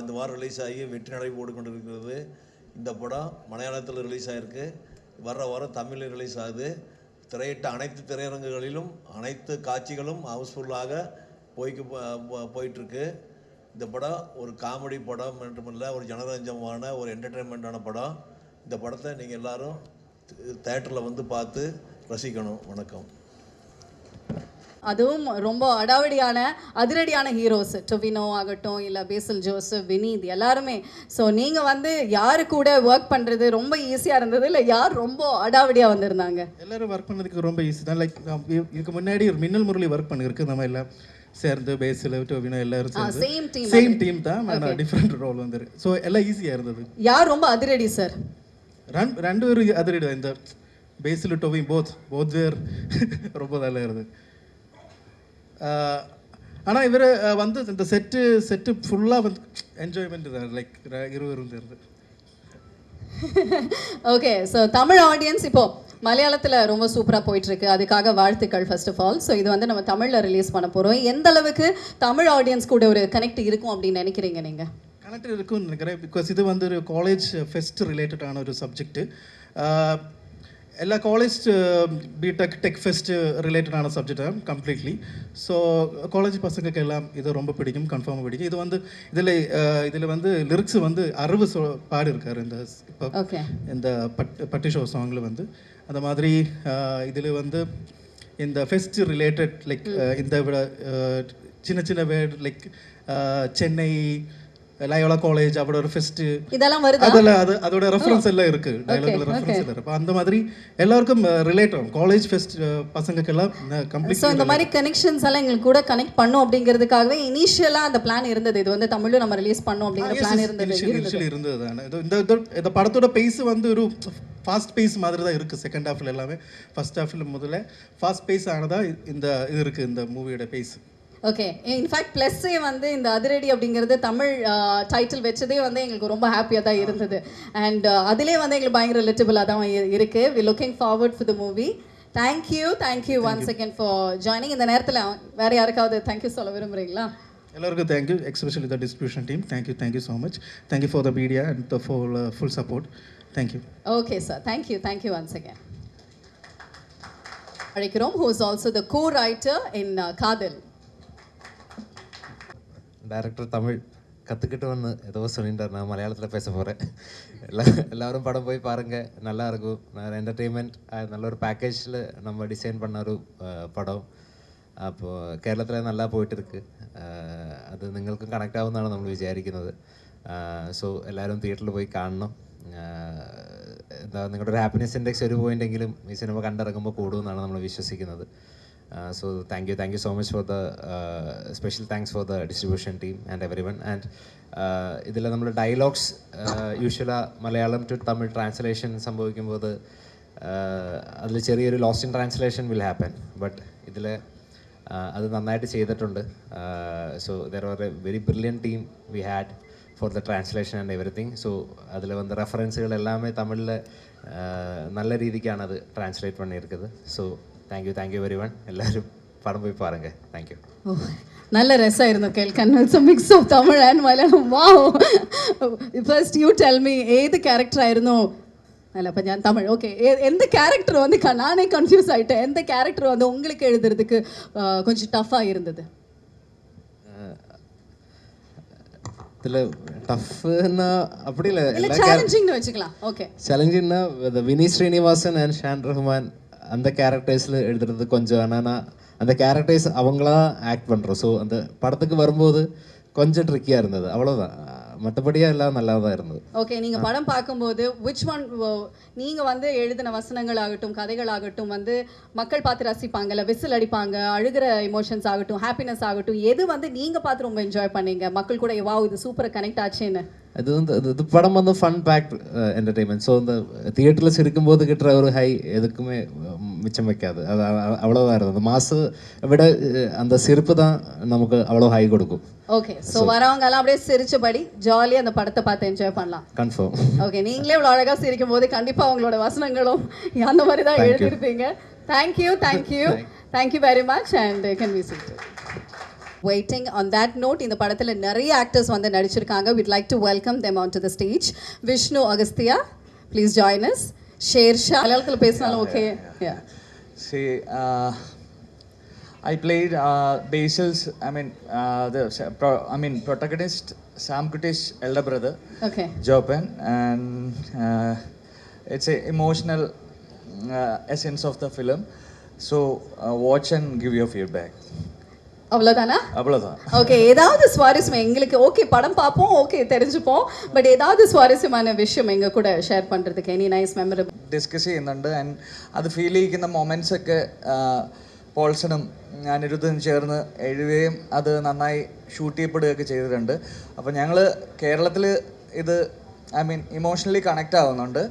இந்த வாரம் ரிலீஸ் ஆகி வெற்றி நடை போட்டு கொண்டிருக்கிறது. இந்த படம் மலையாளத்தில் ரிலீஸ் ஆகிருக்கு. வர்ற வாரம் தமிழில் ரிலீஸ் ஆகுது. திரையிட்ட அனைத்து திரையரங்குகளிலும் அனைத்து காட்சிகளும் ஹவுஸ்ஃபுல்லாக போயிட்டுருக்கு. இந்த படம் ஒரு காமெடி படம் மட்டுமல்ல, ஒரு ஜனரஞ்சமான ஒரு என்டர்டெயின்மெண்ட்டான படம். இந்த படத்தை நீங்கள் எல்லோரும் தேட்டரில் வந்து பார்த்து ரசிக்கணும். வணக்கம். அதுவும் ரொம்ப அதிரடியான ஹீரோஸ், டொவினோ ஆகட்டும், இல்லை பேசில் ஜோசப், வினீத் எல்லாருமே. ஸோ நீங்கள் வந்து யாரு கூட ஒர்க் பண்ணுறது ரொம்ப ஈஸியாக இருந்தது, இல்லை யார் ரொம்ப அடாவடியாக வந்திருந்தாங்க? எல்லோரும் ஒர்க் பண்ணதுக்கு ரொம்ப ஈஸி தான். லைக் இதுக்கு முன்னாடி ஒரு மின்னல் முரளி ஒர்க் பண்ணிருக்கு. நம்ம எல்லாம் சேர்ந்து பேசில் டொவினோ எல்லாரும் சேம் டீம் தான். ஆனால் டிஃப்ரெண்ட் ரோல் வந்துருக்கு. ஸோ எல்லாம் ஈஸியாக இருந்தது. யார் ரொம்ப அதிரடி சார்? ரெண்டு பேரும் அதிரடி தான். இந்த பேசில் டொவி போத் வேர் ரொம்ப நல்லா இருந்தது. ஆனால் இவர் வந்து இந்த செட்டு ஃபுல்லாக வந்து என்ஜாய்மெண்ட் தான். லைக் இருவரும் இருந்தது. ஓகே, ஸோ தமிழ் ஆடியன்ஸ் இப்போது மலையாளத்தில் ரொம்ப சூப்பராக போயிட்டுருக்கு. அதுக்காக வாழ்த்துக்கள் ஃபர்ஸ்ட் ஆஃப் ஆல். ஸோ இது வந்து நம்ம தமிழில் ரிலீஸ் பண்ண போகிறோம். எந்த அளவுக்கு தமிழ் ஆடியன்ஸ் கூட ஒரு கனெக்ட் இருக்கும் அப்படின்னு நினைக்கிறீங்க நீங்கள்? கனெக்ட் இருக்கும்னு நினைக்கிறேன். பிகாஸ் இது வந்து ஒரு காலேஜ் ஃபெஸ்ட் ரிலேட்டடான ஒரு சப்ஜெக்ட்டு. எல்லா காலேஜ் பிடெக் டெக் ஃபெஸ்ட் ரிலேட்டடான சப்ஜெக்ட் தான் கம்ப்ளீட்லி. ஸோ காலேஜ் பசங்களுக்கு எல்லாம் இது ரொம்ப பிடிக்கும், கன்ஃபார்மாக பிடிக்கும். இது வந்து இதில் வந்து லிரிக்ஸ் வந்து அறுவு பாடியிருக்காரு இந்த பட்டி ஷோ சாங்கில் வந்து. அந்த மாதிரி இதில் வந்து இந்த ஃபெஸ்ட் ரிலேட்டட் லைக் இந்த சின்ன word like Chennai Loyola college அவரோட ஒரு ஃபெஸ்ட் இதெல்லாம் வருது. அதோட ரெஃபரன்ஸ் எல்லாம் இருக்கு, டயலாக்ல ரெஃபரன்ஸ் எல்லாம் இருக்கு. அந்த மாதிரி எல்லாருக்கும் ரிலேட் ஆகும். காலேஜ் ஃபெஸ்ட் பசங்களுக்கு எல்லாம் கம்ப்ளீட். ஸோ இந்த மாதிரி கனெக்ஷன்ஸ் எல்லாம் எங்களுக்கு கூட கனெக்ட் பண்ணும் அப்படிங்கிறதுக்காகவே இனிஷியலாக அந்த பிளான் இருந்தது. இது வந்து தமிழில் நம்ம ரிலீஸ் பண்ணோம் அப்படிங்கிற பிளான் இருந்தது தானே. இந்த படத்தோட பேஸ் வந்து ஒரு ஃபாஸ்ட் பேஸ் மாதிரி தான் இருக்குது. செகண்ட் ஹாஃபில் எல்லாமே ஃபர்ஸ்ட் ஹாஃபில் முதல்ல ஃபாஸ்ட் பேஸ் ஆனதா இது இருக்குது இந்த மூவியோட பேஸ். ஓகே, இன்ஃபேக்ட் ப்ளஸ்ஸே வந்து இந்த அதிரடி அப்படிங்கிறது தமிழ் டைட்டில் வச்சதே வந்து எங்களுக்கு ரொம்ப ஹாப்பியாக தான் இருந்தது. அண்ட் அதிலே வந்து எங்களுக்கு பயங்கர ரிலேட்டபிளாக தான் இருக்குது. We looking forward for the movie. Thank you once again for joining. இந்த நேரத்தில் வேறு யாருக்காவது தேங்க்யூ சொல்ல விரும்புகிறீங்களா? எல்லாருக்கும் thank you, especially the distribution team. Thank you so much. Thank you for the media and the full support. Thank you. Okay sir, thank you once again. அழைக்கிறோம் who is also the co-writer in Kadhal. Director Tamil கற்றுக்கிட்டு வந்து ஏதோ சொல்லிட்டார். நான் மலையாளத்தில் பேச போகிறேன். எல்லோரும் படம் போய் பாருங்கள், நல்லாயிருக்கும். என்டர்டெயின்மெண்ட் நல்ல ஒரு பேக்கேஜில் நம்ம டிசைன் பண்ண ஒரு படம். அப்போது കേരളത്തിൽ நல்லா പോയിട്ടിருக்கு. അത് നിങ്ങൾക്കും കണക്റ്റ് ആവുമെന്നാണ് നമ്മൾ വിചാരിക്കുന്നത്. സോ എല്ലാവരും തിയേറ്ററിൽ പോയി കാണണം. എന്താ നിങ്ങളുടെ ഒരു ഹാപ്പിനെസ് ഇൻഡെക്സ് ഒരു പോയിൻ്റെങ്കിലും ഈ സിനിമ കണ്ടിറങ്ങുമ്പോൾ കൂടുമെന്നാണ് നമ്മൾ വിശ്വസിക്കുന്നത്. So thank you so much for the special thanks for the distribution team and everyone. And ഇതിലെ നമ്മുടെ dialogues usually Malayalam to Tamil translation സംഭവിക്കുമ്പോൾ അതിൽ ചെറിയൊരു lost in translation will happen. But ഇതിൽ അത് നന്നായിട്ട് ചെയ്തിട്ടുണ്ട്. So there are a very brilliant team we had for the translation and everything. So അതിൽ വന്ന റെഫറൻസുകൾ എല്ലാമേ തമിഴിൽ നല്ല രീതിക്കാണ് അത് ട്രാൻസ്ലേറ്റ് பண்ணியிருக்குது. So thank you very one. எல்லாரும் படம் போய் பாருங்க. தேங்க்யூ. நல்ல ரசமாയിരുന്നു കേൾക്കാൻ. It's a mix of Tamil and Malayalam. Wow. First you tell me ഏത് ക്യാരക്ടർ ആയിരുന്നു? അല്ല, അപ്പം ഞാൻ തമിഴ്. ஓகே, எந்த கேரக்டர் வந்து நானே கன்ஃபியூஸ் ஆகிட்டேன். எந்த கேரக்டர் வந்து உங்களுக்கு எழுதுறதுக்கு கொஞ்சம் டஃப்பாக இருந்தது? இதில் டஃப்னா அப்படி இல்லை, சேலஞ்சிங்னு வச்சுக்கலாம். ஓகே, சேலஞ்சிங்னா வினீத் ஸ்ரீனிவாசன் அண்ட் ஷான் ரஹ்மான் அந்த கேரக்டர்ஸில் எழுதுறது கொஞ்சம். ஆனால் அந்த கேரக்டர்ஸ் அவங்களா ஆக்ட் பண்ணுறோம். ஸோ அந்த படத்துக்கு வரும்போது கொஞ்சம் ட்ரிக்கியாக இருந்தது, அவ்வளோதான். மற்றபடியாக எல்லாம் நல்லா தான் இருந்தது. ஓகே, நீங்கள் படம் பார்க்கும்போது விச் ஒன் நீங்கள் வந்து எழுதின வசனங்கள் ஆகட்டும், கதைகள் ஆகட்டும் வந்து மக்கள் பார்த்து ரசிப்பாங்கல்ல, விசில் அடிப்பாங்க, அழுகிற எமோஷன்ஸ் ஆகட்டும், ஹாப்பினஸ் ஆகட்டும், எது வந்து நீங்கள் பார்த்து ரொம்ப என்ஜாய் பண்ணீங்க? மக்கள் கூட வாவ் இது சூப்பராக கனெக்ட் ஆச்சுன்னு. அது வந்து இது படம் வந்து ஃபன் பேக்ட் என்டர்டெயின்மெண்ட். ஸோ இந்த தியேட்டரில் சிரிக்கும்போது கிட்டுற ஒரு ஹை எதுக்குமே மிச்சம் வைக்காது. அது அவ்வளோதான் இருந்தது. மாசு விட அந்த சிரிப்பு தான் நமக்கு அவ்வளோ ஹை கொடுக்கும். ஓகே, ஸோ வரவங்க எல்லாம் அப்படியே சிரிச்சபடி ஜாலியாக அந்த படத்தை பார்த்து என்ஜாய் பண்ணலாம். கன்ஃபார்ம். ஓகே, நீங்களே இவ்வளோ அழகாக சிரிக்கும் போது கண்டிப்பாக அவங்களோட வசனங்களும் அந்த மாதிரி தான் எழுதியிருப்பீங்க. Thank you very much and can we seat. Waiting on that note, இந்த படத்துல நிறைய ஆக்டர்ஸ் வந்து நடிச்சிருக்காங்க. We'd like to welcome them onto the stage. Vishnu Agastya, please join us. Shersha, மலையாளத்துல பேசினாலும் okay. Yeah. See, I played Basil's. Protagonist Sam Kutty's elder brother, Okay. Jopen, and it's a emotional essence of the film. So watch and give your feedback. அவ்வளோதானா? அவ்வளோதான். Okay, ஏதாவது சுவாரஸ்யம் எங்களுக்கு okay படம் பார்ப்போம், okay தெரிஞ்சுப்போம், பட் ஏதாவது சுவாரஸ்யமான விஷயம் எங்க கூட ஷேர் பண்றதுக்கு எனி நைஸ் மெமரபிள் ഡിസ്കസ് ചെയ്യുന്നുണ്ട്. ആൻഡ് അത് ഫീൽ ചെയ്യിക്കുന്ന മൊമെൻറ്റ്സ് ഒക്കെ പോൾസണും അനിരുദ്ധനും ചേർന്ന് എഴുതുകയും അത് നന്നായി ഷൂട്ട് ചെയ്യപ്പെടുകയൊക്കെ ചെയ്തിട്ടുണ്ട്. അപ്പോൾ ഞങ്ങൾ കേരളത്തിൽ ഇത് ഇമോഷണലി കണക്റ്റ് ആവുന്നുണ്ട്.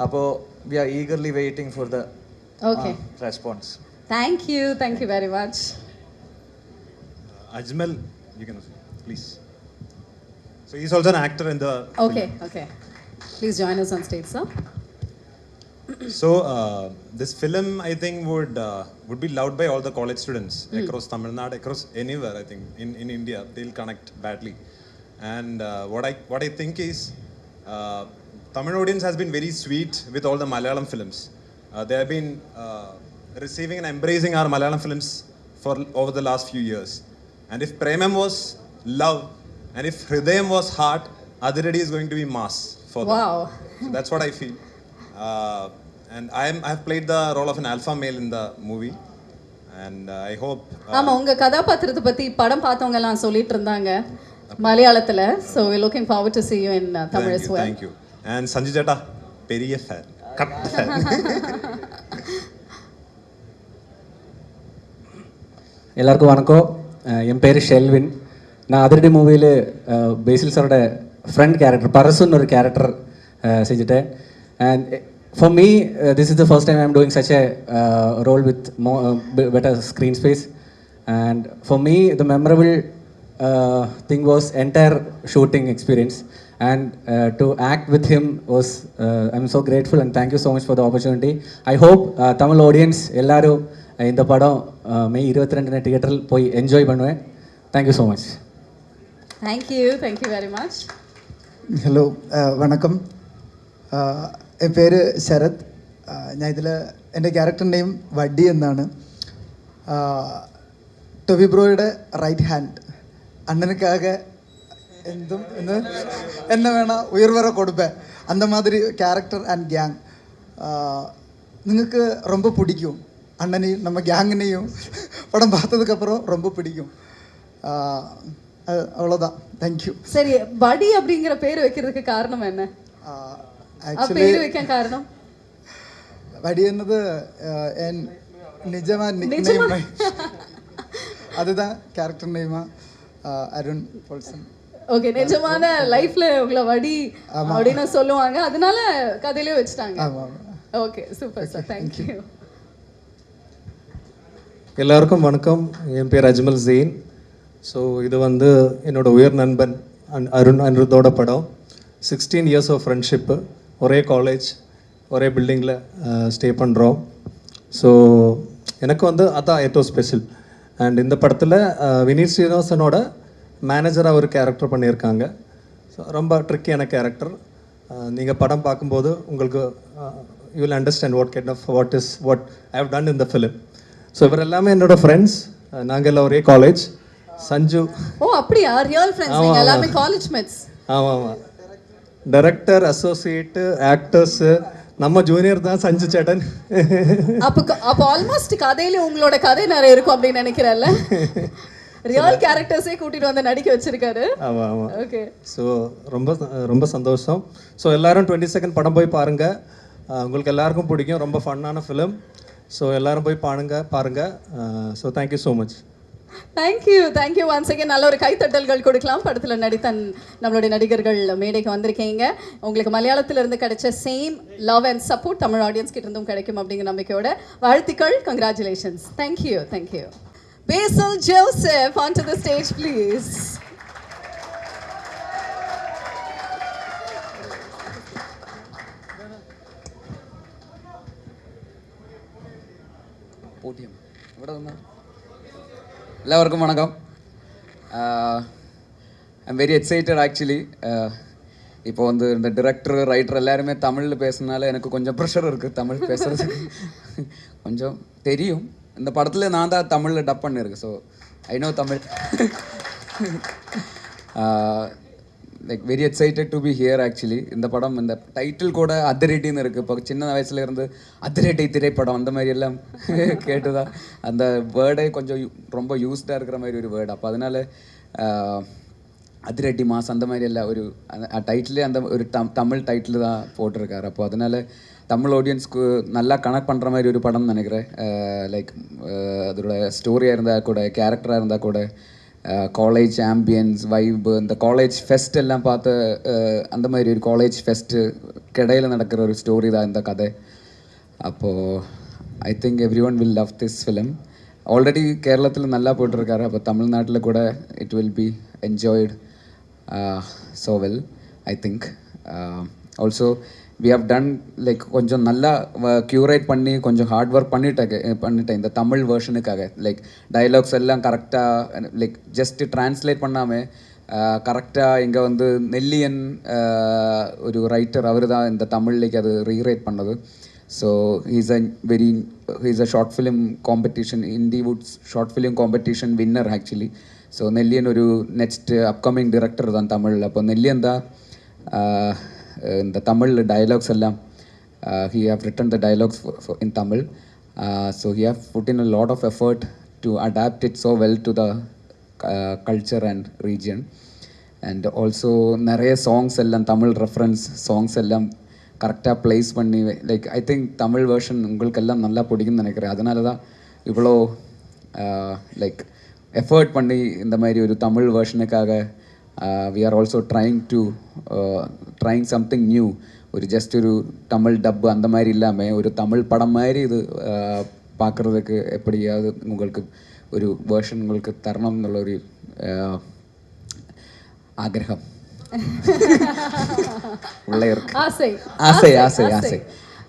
അപ്പോൾ we are eagerly waiting for the response. Thank you very much. Ajmal, you can please. So he's also an actor in the Okay. Please join us on stage, sir. So this film, I think, would be loved by all the college students across Tamil Nadu, across anywhere. I think in India they'll connect badly. And what I think is Tamil audience has been very sweet with all the Malayalam films. They have been receiving and embracing our Malayalam films for over the last few years. And if Premam was love, and if Hridayam was heart, Adiradi is going to be mass for them. Wow. So that's what I feel. And I have played the role of an alpha male in the movie. And I hope... ஆமா, உங்க கதாபாத்திரத்தை பத்தி படம் பார்த்தவங்க எல்லாம் சொல்லிட்டு இருந்தாங்க மலையாளத்துல. So we're looking forward to see you in Tamil as well. Thank you. And Sanju Jetta, periya fan. Cut fan. எல்லாருக்கும் வணக்கம். என் பேர் ஷெல்வின். நான் அதிரடி மூவியில் பேசில் சாரோட ஃப்ரெண்ட் கேரக்டர் பரசுன்னு ஒரு கேரக்டர் செஞ்சுட்டேன். And for me this is the first time I am doing such a role with better screen space. And for me the memorable thing was entire shooting experience, and to act with him was I'm so grateful and thank you so much for the opportunity. I hope Tamil audience எல்லாரும் இந்த படம் மே 22 தியேட்டரில் போய் enjoy பண்ணுவேன். Thank you so much. Thank you very much. Hello വണക്കം. എൻ്റെ പേര് ശരത്. ഞാൻ ഇതിൽ എൻ്റെ ക്യാരക്ടർ നെയിം വഡ്ഡി എന്നാണ്. ടൊവി ബ്രോയുടെ റൈറ്റ് ഹാൻഡ്. அண்ணனுக்காக എന്തും என்ன வேணால் உயிர் வர கொடுப்பேன். அந்த மாதிரி கேரக்டர் அண்ட் கேங் നിങ്ങൾക്ക് ரொம்ப பிடிக்கும். அண்ணனையும் நம்ம கேங்கினையும் படம் பார்த்ததுக்கப்புறம் ரொம்ப பிடிக்கும். அவ்வளோதான். தேங்க்யூ. சரி, வடி அப்படிங்கிற பேர் வைக்கிறதுக்கு காரணம் என்ன? ஆக்சுவலி வைக்க காரணம் வடி என்னது என் நிஜமா நிக்நேம். அதுதான் கேரக்டர் நேமா. அருண் போல்சன். ஓகே, நிஜமான லைஃப்ல உங்களை வடி அப்படின்னு சொல்லுவாங்க, அதனால கதையிலே வச்சுட்டாங்க. Okay, super sir. தேங்க்யூ. எல்லாருக்கும் வணக்கம். என் பேர் அஜ்மல் ஜெயின். ஸோ இது வந்து என்னோடய உயர் நண்பன் அருண் அனிருத்தோட படம். 16 இயர்ஸ் ஆஃப் ஃப்ரெண்ட்ஷிப்பு. ஒரே காலேஜ், ஒரே பில்டிங்கில் ஸ்டே பண்ணுறோம். ஸோ எனக்கு வந்து அதான் ஏதோ ஸ்பெஷல். அண்ட் இந்த படத்தில் வினீத் ஸ்ரீனிவாசனோட மேனேஜராக ஒரு கேரக்டர் பண்ணியிருக்காங்க. ஸோ ரொம்ப ட்ரிக்கியான கேரக்டர். நீங்கள் படம் பார்க்கும்போது உங்களுக்கு you will understand what I have done in the film. So இவர் எல்லாமே என்னோடய ஃப்ரெண்ட்ஸ். நாங்கள் எல்லாம் ஒரே காலேஜ். சஞ்சு. ஓ அப்படியா? ரியல் ஃப்ரெண்ட்ஸ் நீங்க எல்லாமே காலேஜ் மேட்ஸ்? ஆமாம். டைரக்டர், அசோசியேட்டு, ஆக்டர்ஸு நம்ம ஜூனியர் தான் சஞ்சு சேட்டன். அப்போ ஆல்மோஸ்ட் கதையில உங்களோட கதை நிறைய இருக்கும் அப்படின்னு நினைக்கிறேன்ல. ரியல் கேரக்டர்ஸே கூட்டிட்டு வந்து நடிக்க வச்சிருக்காரு. ஆமாம். ஓகே. ஸோ ரொம்ப சந்தோஷம். ஸோ எல்லாரும் 22 படம் போய் பாருங்கள். உங்களுக்கு எல்லாருக்கும் பிடிக்கும். ரொம்ப ஃபன்னான ஃபிலிம். ஸோ எல்லாரும் போய் பாருங்க. So thank you so much. Thank you once again. நல்ல ஒரு கைத்தட்டல்கள் கொடுக்கலாம். படத்தில் நடித்த நம்மளுடைய நடிகர்கள் மேடைக்கு வந்திருக்கீங்க. உங்களுக்கு மலையாளத்தில் இருந்து கிடைச்ச same love and support Tamil audience கிட்ட இருந்தும் கிடைக்கும் அப்படிங்கிற நம்பிக்கையோட வாழ்த்துக்கள். Congratulations. Thank you. Basil Joseph onto the stage please. എല്ലാവർക്കും വണക്കം. I'm very excited actually. இப்போ வந்து இந்த டிரெக்டர் ரைட்டர் எல்லாருமே தமிழில் பேசுனால எனக்கு கொஞ்சம் ப்ரெஷர் இருக்குது தமிழ் பேசுகிறதுக்கு. கொஞ்சம் தெரியும். இந்த படத்தில் நான் தான் தமிழில் டப் பண்ணியிருக்கேன். So I know Tamil. Like very excited to be here actually. இந்த படம் இந்த டைட்டில் கூட அதிரடின்னு இருக்குது. இப்போ சின்ன வயசுலேருந்து அதிரடி திரைப்படம் அந்த மாதிரி எல்லாம் கேட்டுதான் அந்த வேர்டே கொஞ்சம் ரொம்ப யூஸ்டாக இருக்கிற மாதிரி ஒரு வேர்டு. அப்போ அதனால அதிரடி மாஸ் அந்த மாதிரி எல்லாம் ஒரு டைட்டிலே அந்த ஒரு தமிழ் டைட்டில் தான் போட்டிருக்காரு. அப்போ அதனால தமிழ் ஆடியன்ஸ்க்கு நல்லா கனெக்ட் பண்ணுற மாதிரி ஒரு படம்னு நினைக்கிறேன். லைக் அதோட ஸ்டோரியாக இருந்தால் கூட, கேரக்டராக இருந்தால் கூட, காலேஜ் ஆம்பியன்ஸ் வைப், இந்த காலேஜ் ஃபெஸ்ட் எல்லாம் பார்த்து அந்த மாதிரி ஒரு காலேஜ் ஃபெஸ்ட்டு கிடையில் நடக்கிற ஒரு ஸ்டோரி தான் இந்த கதை. அப்போது I think every one will love this film. Already கேரளத்தில் நல்லா போட்டிருக்காரு. அப்போ தமிழ்நாட்டில் கூட it will B enjoyed so well, I think. Also we have done like கொஞ்சம் நல்லா க்யூரேட் பண்ணி கொஞ்சம் ஹார்ட் ஒர்க் பண்ணிட்டேன் இந்த தமிழ் வேர்ஷனுக்காக. லைக் டைலாக்ஸ் எல்லாம் கரெக்டாக லைக் ஜஸ்ட் ட்ரான்ஸ்லேட் பண்ணாமல் கரெக்டாக இங்கே வந்து நெல்லியன் ஒரு ரைட்டர் அவர் தான் இந்த தமிழ்லேக்கு அது ரீரைட் பண்ணது. So he's a short film competition, இண்டிவுட்ஸ் short film competition winner actually. So நெல்லியன் ஒரு நெக்ஸ்ட் அப்கமிங் டிரெக்டர் தான் தமிழில். அப்போ நெல்லியன் தான் இந்த தமிழ் டைலாக்ஸ் எல்லாம் he have written the dialogues in Tamil. So he have put in a lot of effort to adapt it so well to the culture and region. And also நிறைய songs எல்லாம் Tamil reference songs எல்லாம் கரெக்டாக place பண்ணி like I think Tamil version உங்களுக்கெல்லாம் நல்லா பிடிக்கும்னு நினைக்கிறேன். அதனால தான் இவ்வளோ லைக் எஃபர்ட் பண்ணி இந்த மாதிரி ஒரு தமிழ் வேர்ஷனுக்காக we are also trying something new. ஒரு ஜஸ்ட் ஒரு தமிழ் டப்பு அந்த மாதிரி இல்லாமல் ஒரு தமிழ் படம் மாதிரி இது பார்க்குறதுக்கு எப்படியாவது உங்களுக்கு ஒரு வேர்ஷன் உங்களுக்கு தரணும் എന്നുള്ള ஒரு ஆகிரகம் உள்ளே இருக்கு. ஆசை ஆசை ஆசை ஆசை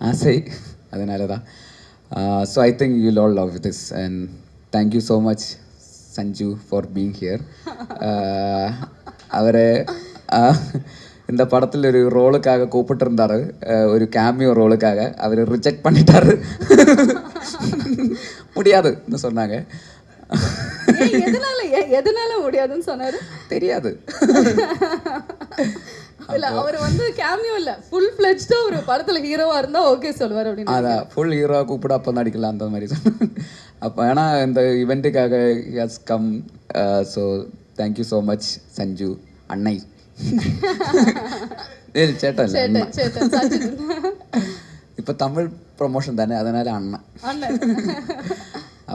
ஆசை அதனால தான். So I think you all love this and thank you so much Sanju for being here. அவரை இந்த படத்தில் ஒரு ரோலுக்காக கூப்பிட்டுருந்தாரு, ஒரு கேமியோ ரோலுக்காக. அவர் ரிஜெக்ட் பண்ணிட்டாரு, முடியாதுன்னு சொன்னாங்க. எதனால முடியாதுன்னு சொன்னாரு தெரியாது. இல்ல அவர் வந்து கேமியோ இல்ல ஃபுல் ஃப்ளெஜ்டா ஒரு படத்துல ஹீரோவா இருந்தா ஓகே சொல்வார் அப்படின்னு. அதான் ஃபுல் ஹீரோவா கூப்பிட அப்போ நடிக்கலாம் அந்த மாதிரி சொன்னாங்க. அப்போ ஏன்னா இந்த இவெண்ட்டுக்காக has come. So thank you so much Sanju அண்ணை. சேட்டா இல்லை, இப்போ தமிழ் ப்ரொமோஷன் தானே அதனால அண்ணன்.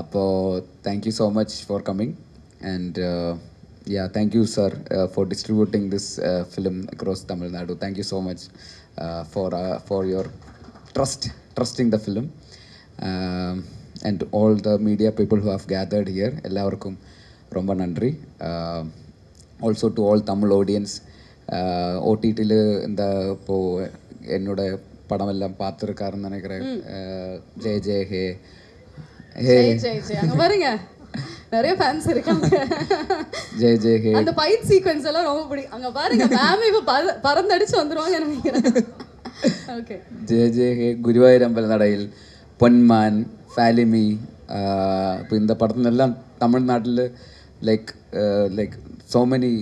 அப்போது thank you so much for coming and yeah, thank you sir for distributing this film across Tamil Nadu. Thank you so much for your trusting the film and all the media people who have gathered here. Ellavarkum romba nandri. Also to all Tamil audience, OTT la inda po ennoda padam ellam paathirukkarnu nenikiren. Jay Jay Hey Jay anga varunga நிறைய fans இருக்காங்க. ஜெய் ஜெய் ஹே அந்த fight sequence எல்லாம் ரொம்ப பிடிக்கும். அங்க பாருங்க ma'am இப்ப பறந்தடிச்சு வந்துருவாங்க நினைக்கிறேன். ஓகே ஜெய் ஜெய் ஹே ഗുരുവായൂർ അമ്പലനടയിൽ പൊന്മാൻ ഫാലിമി. இப்போ இந்த படத்துலெல்லாம் தமிழ்நாட்டில் லைக் ஸோ மெனி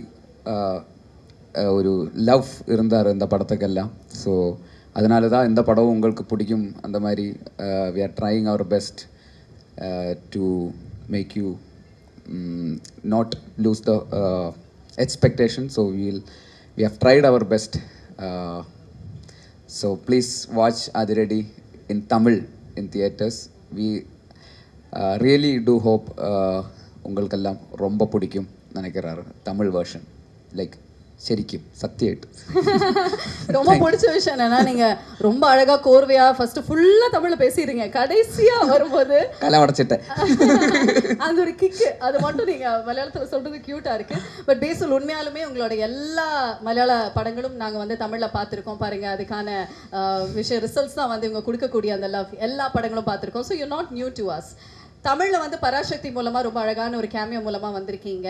ஒரு லவ் இருந்தார் இந்த படத்துக்கெல்லாம். ஸோ அதனால தான் இந்த படம் உங்களுக்கு பிடிக்கும். அந்த மாதிரி we are trying our best to make you not lose the expectation. So we have tried our best. So please watch Adiradi in Tamil in theaters. We really do hope ungalkellam romba pidikum nenikkiraru Tamil version. Like சரிக்கும் சத்தியேட் ரொம்ப பிடிச்ச விஷயம் என்னன்னா நீங்க ரொம்ப அழகா கோர்வையா first ஃபுல்லா தமிழ்ல பேசிடுறீங்க, கடைசியா வரும்போது கலை உடைச்சிட்டேன் அந்த ஒரு கிக் அது மட்டும் நீங்க மலையாளத்துல சொல்றது கியூட்டா இருக்கு. பட் பேசல் உண்மையாலுமே உங்களோட எல்லா மலையாள படங்களும் நாங்க வந்து தமிழ்ல பார்த்துருக்கோம் பாருங்க. அதுக்கான விஷயம் ரிசல்ட்ஸ் தான் வந்து இவங்க கொடுக்கக்கூடிய அந்த லவ் எல்லா படங்களும் பார்த்துருக்கோம். So you not new to us. தமிழில் வந்து பராசக்தி மூலமாக ரொம்ப அழகான ஒரு கேமியோ மூலமாக வந்திருக்கீங்க.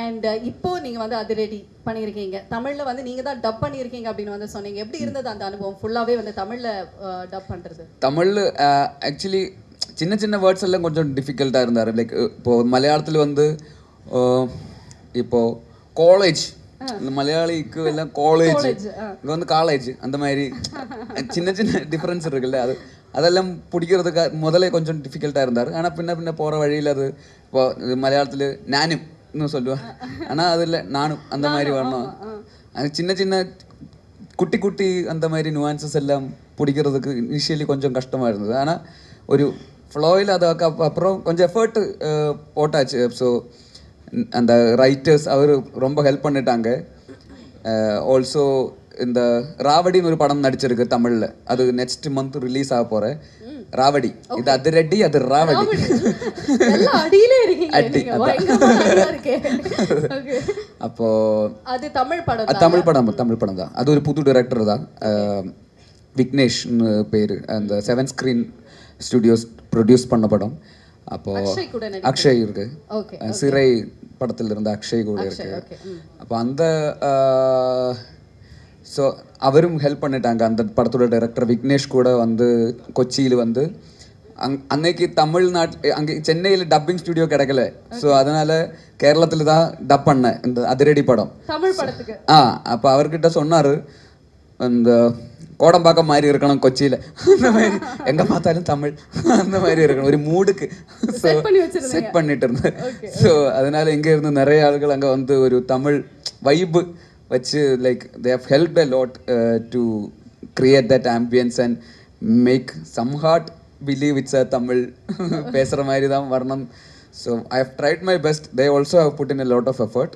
அண்ட் இப்போ நீங்கள் வந்து அதிரடி பண்ணியிருக்கீங்க. தமிழில் வந்து நீங்கள் தான் டப் பண்ணியிருக்கீங்க அப்படின்னு வந்து சொன்னீங்க. எப்படி இருந்தது அந்த அனுபவம் ஃபுல்லாகவே வந்து தமிழில் டப் பண்ணுறது? தமிழ் ஆக்சுவலி சின்ன சின்ன வேர்ட்ஸ் எல்லாம் கொஞ்சம் டிஃபிகல்ட்டாக இருந்தார். லைக் இப்போது மலையாளத்தில் வந்து இப்போது காலேஜ், இந்த மலையாளிக்கு எல்லாம் காலேஜ், இங்கே வந்து காலேஜ், அந்த மாதிரி சின்ன சின்ன டிஃப்ரென்ஸ் இருக்குல்ல, அதெல்லாம் பிடிக்கிறதுக்கு முதலே கொஞ்சம் டிஃபிகல்ட்டாக இருந்தார். ஆனால் பின்ன போகிற வழியில் அது இப்போ மலையாளத்தில் நானும் இன்னும் சொல்லுவேன், ஆனால் அதில் நானும் அந்த மாதிரி வரணும். அது சின்ன சின்ன குட்டி குட்டி அந்த மாதிரி நுவான்சஸ் எல்லாம் பிடிக்கிறதுக்கு இனிஷியலி கொஞ்சம் கஷ்டமாக இருந்தது. ஆனால் ஒரு ஃப்ளோயில் அது அப்புறம் கொஞ்சம் எஃபர்ட் போட்டாச்சு. ஸோ அந்த ரைட்டர்ஸ் அவர் ரொம்ப ஹெல்ப் பண்ணிட்டாங்க. ஆல்சோ இந்த ராவடின்னு ஒரு படம் நடிச்சிருக்கு தமிழில், அது நெக்ஸ்ட் மந்த் ரிலீஸ் ஆக போகிறேன். ராவடி, இது அதிரடி, அது ராவடி. அப்போ அது தமிழ் படம் தான். அது ஒரு புது டைரக்டர் தான், விக்னேஷ்னு பேர். அந்த 7 ஸ்க்ரீன் ஸ்டுடியோஸ் ப்ரொடியூஸ் பண்ண படம். அப்போ அக்ஷய் இருக்கு, சிறை படத்தில் இருந்த அக்ஷய் கூட இருக்கு. அப்போ அந்த ஸோ அவரும் ஹெல்ப் பண்ணிட்டாங்க. அந்த படத்தோட டைரக்டர் விக்னேஷ் கூட வந்து கொச்சியில் வந்து அன்னைக்கு தமிழ்நாட்டில் அங்கே சென்னையில் டப்பிங் ஸ்டுடியோ கிடைக்கல. ஸோ அதனால கேரளத்தில் தான் டப் பண்ணேன் இந்த அதிரடி படம் தமிழ் படத்துக்கு. அப்போ அவர்கிட்ட சொன்னார், இந்த கோடம்பாக்கம் மாதிரி இருக்கணும் கொச்சியில், அந்த மாதிரி எங்கே பார்த்தாலும் தமிழ் அந்த மாதிரி இருக்கணும் ஒரு மூடுக்கு. ஸோ செட் பண்ணிட்டு இருந்தேன். ஸோ அதனால இங்கே இருந்து நிறைய ஆட்கள் அங்கே வந்து ஒரு தமிழ் வைப்பு வச்சு like they have helped a lot to create that ambience and make some heart believe it's a Tamil பேசுகிற மாதிரி தான் வரணும். So I have tried my best. They also have put in a lot of effort.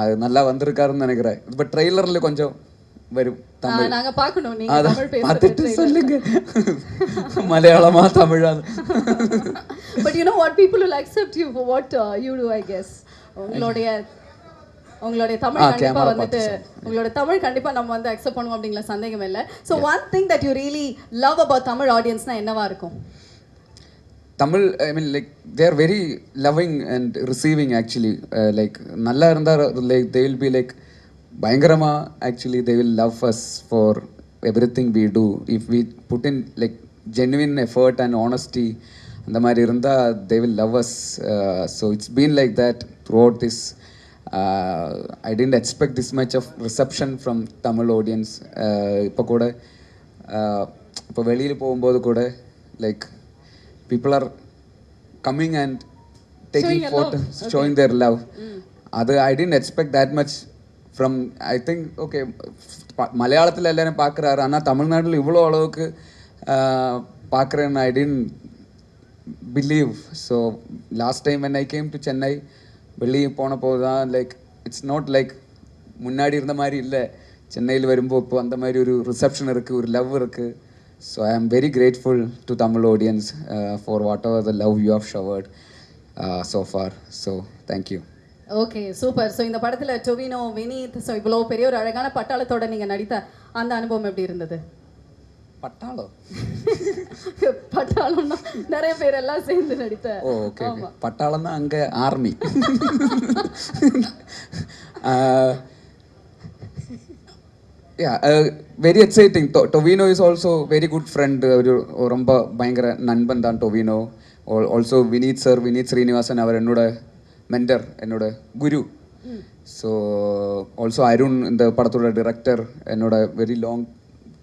அது நல்லா வந்திருக்காருன்னு நினைக்கிறேன். இப்போ ட்ரெய்லரில் கொஞ்சம் வரும் தமிழ், நாங்க பார்க்கணும். நீங்க அத தமிழ் பேசுறது பார்த்துட்டு சொல்லுங்க மலையாளமா தமிழா. But you know what, people will accept you for what you do, I guess. உங்களுடைய தமிழ் கண்டிப்பா வந்துட்டு உங்களோட தமிழ் கண்டிப்பா நம்ம வந்து அக்செப்ட் பண்ணுவோம் அப்படிங்கிற சந்தேகம் இல்லை. So one thing that you really love about Tamil ஆடியன்ஸ்னா என்னவா இருக்கும்? Tamil, I mean like they are very loving and receiving actually. Like நல்லா இருந்தால் like they will be like பயங்கரமாக actually they will love us for everything we do. If we put in like genuine effort and honesty அந்த மாதிரி இருந்தால் they will love us. So it's been like that throughout this. I didn't expect this much of reception from Tamil audience. இப்போ கூட இப்போ வெளியில் போகும்போது கூட like people are coming and taking photos, showing their love. அது I didn't expect that much from, I think, okay, மலையாளத்தில் எல்லாரும் பார்க்குறாரு, ஆனால் தமிழ்நாட்டில் இவ்வளோ அளவுக்கு பார்க்குறேன்னு I didn't believe. So last time when I came to Chennai, வெளியே போனப்போ தான் லைக் இட்ஸ் நாட் லைக் முன்னாடி இருந்த மாதிரி இல்லை. சென்னையில் வரும்போது இப்போ அந்த மாதிரி ஒரு ரிசப்ஷன் இருக்குது, ஒரு லவ் இருக்குது. So I am very grateful to Tamil audience for whatever the love you have showered so far. So thank you. Okay, super. So இந்த படத்தில் டொவினோ, வினீத், ஸோ இவ்வளோ பெரிய ஒரு அழகான பட்டாளத்தோட நீங்கள் நடித்த அந்த அனுபவம் எப்படி இருந்தது? பட்டாளம்னா நிறைய பேர் எல்லாம் சேர்ந்து நடித்த. ஓகே, பட்டாளம் தான் அங்கே army. Very exciting. Tovino is also very good friend. ஒரு ரொம்ப பயங்கர நண்பன் தான் டொவினோ. ஆல்சோ வினீத் சார், வினீத் ஸ்ரீனிவாசன், அவர் என்னோட மென்டர், என்னோட குரு. ஸோ ஆல்சோ அருண், இந்த படத்தோட டிரெக்டர், என்னோட வெரி லாங்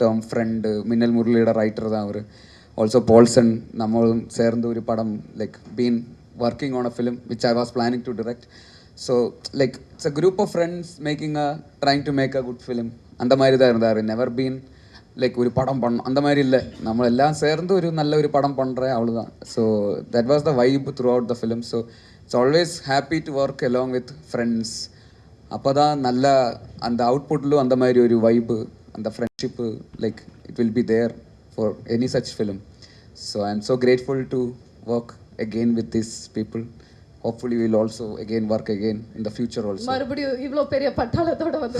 டேர்ம் ஃப்ரெண்டு. மின்னல் முரளியோட ரைட்டர் தான் அவர். ஆல்சோ போல்சன், நம்மளும் சேர்ந்து ஒரு படம் like been working on a film which I was planning to direct. So like it's a group of friends trying to make a good film. அந்த மாதிரி தான் இருந்தார். நெவர் பீன் லைக் ஒரு படம் பண்ணணும் அந்த மாதிரி இல்லை, നമ്മളെല്ലാം சேர்ந்து ஒரு நல்ல ஒரு படம் பண்ணுறேன், அவ்வளோதான். So that was the vibe through out the film. So it's always happy to work along with friends. அப்போ தான் நல்ல அந்த அவுட்புட்லும் அந்த மாதிரி ஒரு வைப்பு, அந்த friendship like it will be there for any such film. So I am so grateful to work again with this people. hopefully we'll also again work again in the future also. மறுபடியும் இவ்வளோ பெரிய பட்டாளத்தோட வந்து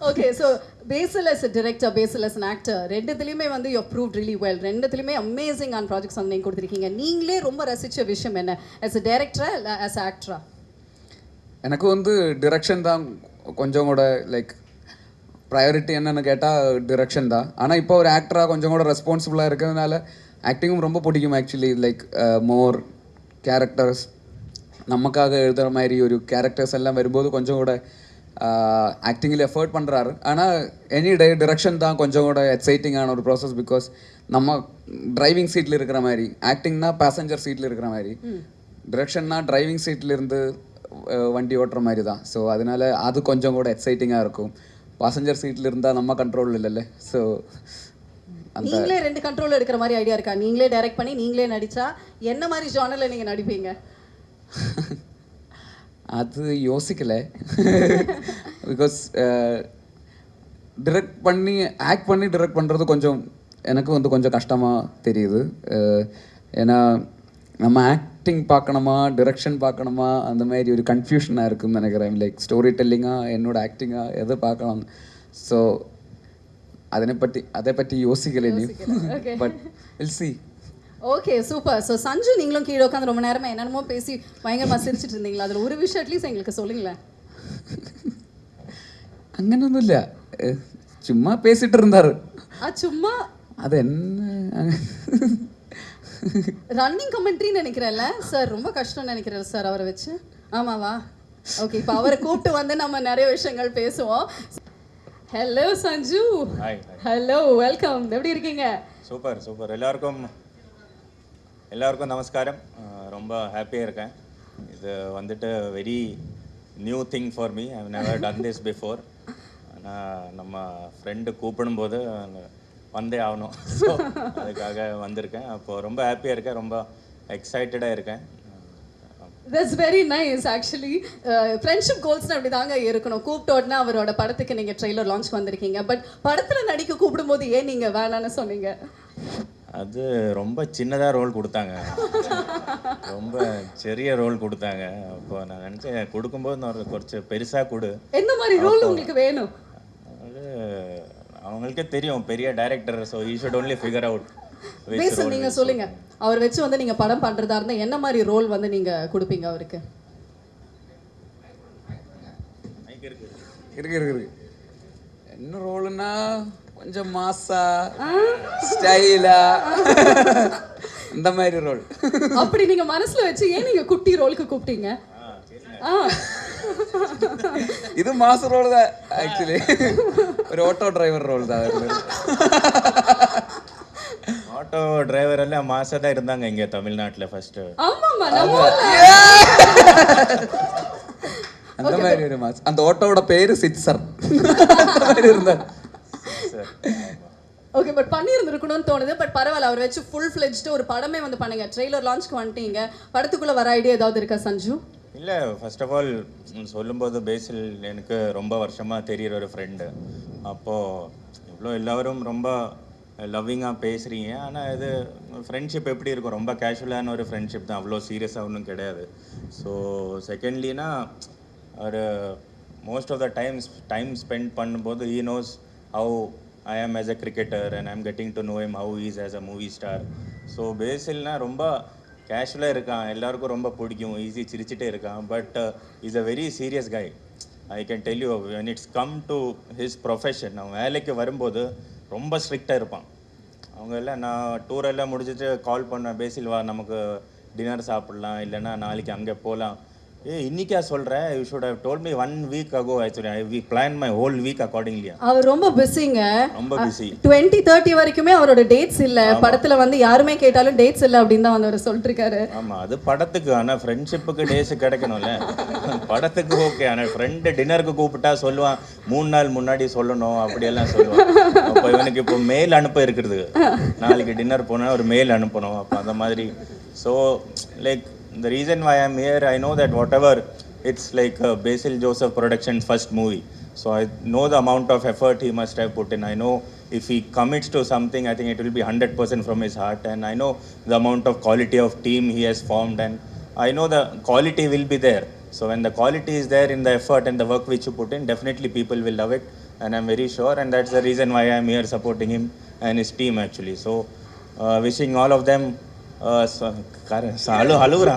okay so Basil as a director, Basil as an actor, ரெண்டுத்துலேயுமே வந்து you proved really well. ரெண்டுத்துலேயுமே amazing ஆன் projects வந்து நீங்கள் கொடுத்துருக்கீங்க. நீங்களே ரொம்ப ரசித்த விஷயம் என்ன as a director இல்லை as a actor? எனக்கு வந்து டிரெக்ஷன் தான் கொஞ்சம் கூட லைக் ப்ரையாரிட்டி என்னென்னு கேட்டால் டிரெக்ஷன் தான். ஆனால் இப்போ ஒரு ஆக்டராக கொஞ்சம் கூட ரெஸ்பான்சிபிளாக இருக்கிறதுனால ஆக்டிங்கும் ரொம்ப பிடிக்கும் ஆக்சுவலி. லைக் மோர் கேரக்டர்ஸ் நமக்காக எழுதுகிற மாதிரி ஒரு கேரக்டர்ஸ் எல்லாம் வரும்போது கொஞ்சம் கூட ஆக்டிங்கில் எஃபர்ட் பண்ணுறாரு. ஆனால் எனி டே டிரெக்ஷன் தான் கொஞ்சம் கூட எக்ஸைட்டிங்கான ஒரு ப்ராசஸ். பிகாஸ் நம்ம டிரைவிங் சீட்டில் இருக்கிற மாதிரி, ஆக்டிங்னா பேசஞ்சர் சீட்டில் இருக்கிற மாதிரி, டிரெக்ஷன்னா டிரைவிங் சீட்டில் இருந்து வண்டி ஓட்டுற மாதிரி தான். ஸோ அதனால அது கொஞ்சம் கூட எக்ஸைட்டிங்காக இருக்கும். பாசஞ்சர் சீட்டில் இருந்தால் நம்ம கண்ட்ரோல் இல்லைல்ல. ஸோ நீங்களே ரெண்டு கண்ட்ரோல் எடுக்கிற மாதிரி ஐடியா இருக்கா? நீங்களே டைரக்ட் பண்ணி நீங்களே நடிச்சா என்ன மாதிரி ஜானரில் நீங்கள் நடிப்பீங்க? அது யோசிக்கலை. பிகாஸ் டிரெக்ட் பண்ணி ஆக்ட் பண்ணி டிரெக்ட் பண்ணுறது கொஞ்சம் எனக்கு வந்து கொஞ்சம் கஷ்டமாக தெரியுது. ஏன்னா நம்ம ஆக்டிங் பார்க்கணுமா டிரெக்ஷன் பார்க்கணுமா அந்த மாதிரி ஒரு கன்ஃபியூஷனாக இருக்குன்னு நினைக்கிறேன். லைக் ஸ்டோரி டெல்லிங்காக என்னோட ஆக்டிங்காக எதை பார்க்கலாம். ஸோ அதை பற்றி யோசிக்கலை நீ. But will see. Okay super. So Sanju, நீங்களும் கீழே உட்காந்து ரொம்ப நேரமாக என்னென்னமோ பேசி பயங்கரமாக சிரிச்சிட்டு இருந்தீங்களா? அதில் ஒரு விஷயம் அட்லீஸ்ட் எங்களுக்கு சொல்லுங்களேன். അങ്ങനൊന്നും ഇല്ല, ചുമ്മാ പേസിട്ട് இருந்தாரு. சும்மா அது என்ன ரன்னிங் கமெண்ட்ரின்னு நினைக்கிறேன்ல சார்? ரொம்ப கஷ்டம்னு நினைக்கிறேன் சார் அவரை வச்சு. ஆமாவா? ஓகே, இப்போ அவரை கூப்பிட்டு வந்து நம்ம நிறைய விஷயங்கள் பேசுவோம். ஹலோ சஞ்சு. Hello, welcome. எப்படி இருக்கீங்க? Super super. எல்லாருக்கும் நமஸ்காரம். ரொம்ப ஹாப்பியாக இருக்கேன். இது வந்துட்டு very new thing for me. I have never done this before. ஆனால் நம்ம ஃப்ரெண்டு கூப்பிடும்போது வந்தே ஆகணும். ஸோ அதுக்காக வந்திருக்கேன். அப்போது ரொம்ப ஹாப்பியாக இருக்கேன், ரொம்ப எக்ஸைட்டடாக இருக்கேன். That's very nice. Actually friendship கோல்ஸ்னு அப்படி தாங்க இருக்கணும். கூப்பிட்டோடனே அவரோட படத்துக்கு நீங்கள் ட்ரெய்லர் லான்ச் வந்திருக்கீங்க. பட் படத்தில் நடிக்க கூப்பிடும்போது ஏன் நீங்கள் வேணான்னு சொன்னீங்க? அது ரொம்ப சின்னதாக ரோல் கொடுத்தாங்க, ரொம்ப சிறிய ரோல் கொடுத்தாங்க. அப்போ நான் நினச்சேன் கொடுக்கும்போது நான் கொஞ்சம் பெருசாக கொடு. எந்த மாதிரி ரோல் உங்களுக்கு வேணும்? அது அவங்களுக்கே தெரியும், பெரிய director. So you should only figure out. பேச நீங்க சொல்லுங்க, அவர் வச்சு வந்து நீங்க படம் பண்றதா இருந்தா என்ன மாதிரி ரோல் வந்து நீங்க கொடுப்பீங்க அவருக்கு? இருக்கு என்ன ரோல்னா கொஞ்சம் மாசா ஸ்டைலா இந்த மாதிரி ரோல். அப்படி நீங்க மனசுல வச்சு ஏன் நீங்க குட்டி ரோலுக்கு கூப்பிட்டீங்க? இது மாச ரோல் தான் ஆக்சுவலி. ஒரு ஆட்டோ டிரைவர் ரோல் தான். ஆட்டோ டிரைவர் எல்லாம் மாசா தான் இருந்தாங்க இங்க தமிழ்நாட்டுல ஃபர்ஸ்ட். ஆமாமா, அந்த மாதிரி ஒரு மாஸ். அந்த ஆட்டோவோட பேரு சிட்சர் இருந்தார். ஓகே, பட் பண்ணியிருந்துருக்கணும்னு தோணுது. பட் பரவாயில்ல, அவர் வச்சு ஃபுல் ஃப்ளெஜ்டு ஒரு படமே வந்து பண்ணுங்க. ட்ரெய்லர் லான்ச்க்கு வந்துட்டீங்க. படத்துக்குள்ள வர ஐடியா ஏதாவது இருக்கா சஞ்சு? இல்லை, ஃபர்ஸ்ட் ஆஃப் ஆல் சொல்லும்போது பேசில் எனக்கு ரொம்ப வருஷமாக தெரிகிற ஒரு ஃப்ரெண்டு. அப்போது இவ்வளோ எல்லோரும் ரொம்ப லவ்விங்காக பேசுகிறீங்க. ஆனால் இது ஃப்ரெண்ட்ஷிப் எப்படி இருக்கும்? ரொம்ப கேஷுவலான ஒரு ஃப்ரெண்ட்ஷிப் தான், அவ்வளோ சீரியஸாக ஒன்றும் கிடையாது. ஸோ செகண்ட்லினா ஒரு most of the time spend பண்ணும்போது he knows how I am as a cricketer and I'm getting to know him how he is as a movie star. So பேசில்னா ரொம்ப கேஷுவலாக இருக்கான், எல்லாருக்கும் ரொம்ப பிடிக்கும், ஈஸி சிரிச்சிட்டே இருக்கான். But is a very serious guy. I can tell you, when it's come to his profession, அவன் வேலைக்கு வரும்போது ரொம்ப ஸ்ட்ரிக்டாக இருப்பான். அவங்க எல்லாம் நான் டூரெல்லாம் முடிச்சுட்டு கால் பண்ணேன், பேசில் வா நமக்கு டின்னர் சாப்பிட்லாம், இல்லைன்னா நாளைக்கு அங்கே போகலாம். இன்னைக்கா சொல்கிறேன், you should have told me 1 week ago. Actually I plan my whole week accordingly. அவர் ரொம்ப பிஸிங்க, ரொம்ப பிஸி. 2030 வரைக்குமே அவரோட டேட்ஸ் இல்லை. படத்தில் வந்து யாருமே கேட்டாலும் டேட்ஸ் இல்லை அப்படின்னு தான் வந்து அவர் சொல்லிட்டு இருக்காரு. ஆமாம், அது படத்துக்கு. ஆனால் ஃப்ரெண்ட்ஷிப்புக்கு டேஸ் கிடைக்கணும்ல. படத்துக்கு ஓகே, ஆனால் ஃப்ரெண்டு டின்னருக்கு கூப்பிட்டா சொல்லுவான் 3 நாள் முன்னாடி சொல்லணும் அப்படியெல்லாம் சொல்லுவான். அப்போ இவனுக்கு இப்போ மெயில் அனுப்ப இருக்கிறது, நாளைக்கு டின்னர் போனால் ஒரு மெயில் அனுப்பணும். அப்போ அந்த மாதிரி. So like the reason why I'm here, I know that whatever, it's like Basil Joseph Productions' first movie. So I know the amount of effort he must have put in. I know if he commits to something, I think it will be 100% from his heart. And I know the amount of quality of team he has formed. And I know the quality will be there. So when the quality is there in the effort and the work which you put in, definitely people will love it, and I'm very sure, and that's the reason why I'm here supporting him and his team actually. So wishing all of them halura.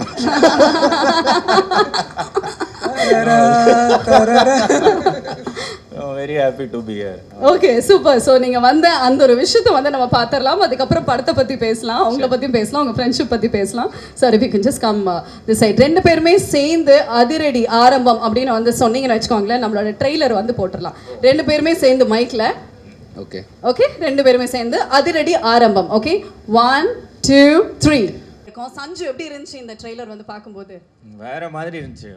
Very happy to be here. Okay super. So நீங்கள் வந்த அந்த ஒரு விஷயத்தை வந்து நம்ம பார்த்துடலாம். அதுக்கப்புறம் படத்தை பற்றி பேசலாம், அவங்கள பற்றியும் பேசலாம், உங்கள் ஃப்ரெண்ட்ஷிப் பற்றி பேசலாம். Sir if you can just come this side. ரெண்டு பேருமே சேர்ந்து அதிரடி ஆரம்பம் அப்படின்னு வந்து சொன்னீங்கன்னு வச்சுக்கோங்களேன், நம்மளோட ட்ரெய்லர் வந்து போட்டுடலாம். ரெண்டு பேருமே சேர்ந்து மைக்கில். ஓகே ஓகே, ரெண்டு பேருமே சேர்ந்து அதிரடி ஆரம்பம். ஓகே, 1 2 3. சஞ்சு எப்படி இருந்துச்சு இந்த ட்ரெய்லர் வந்து பார்க்கும்போது? வேற மாதிரி இருந்துச்சு.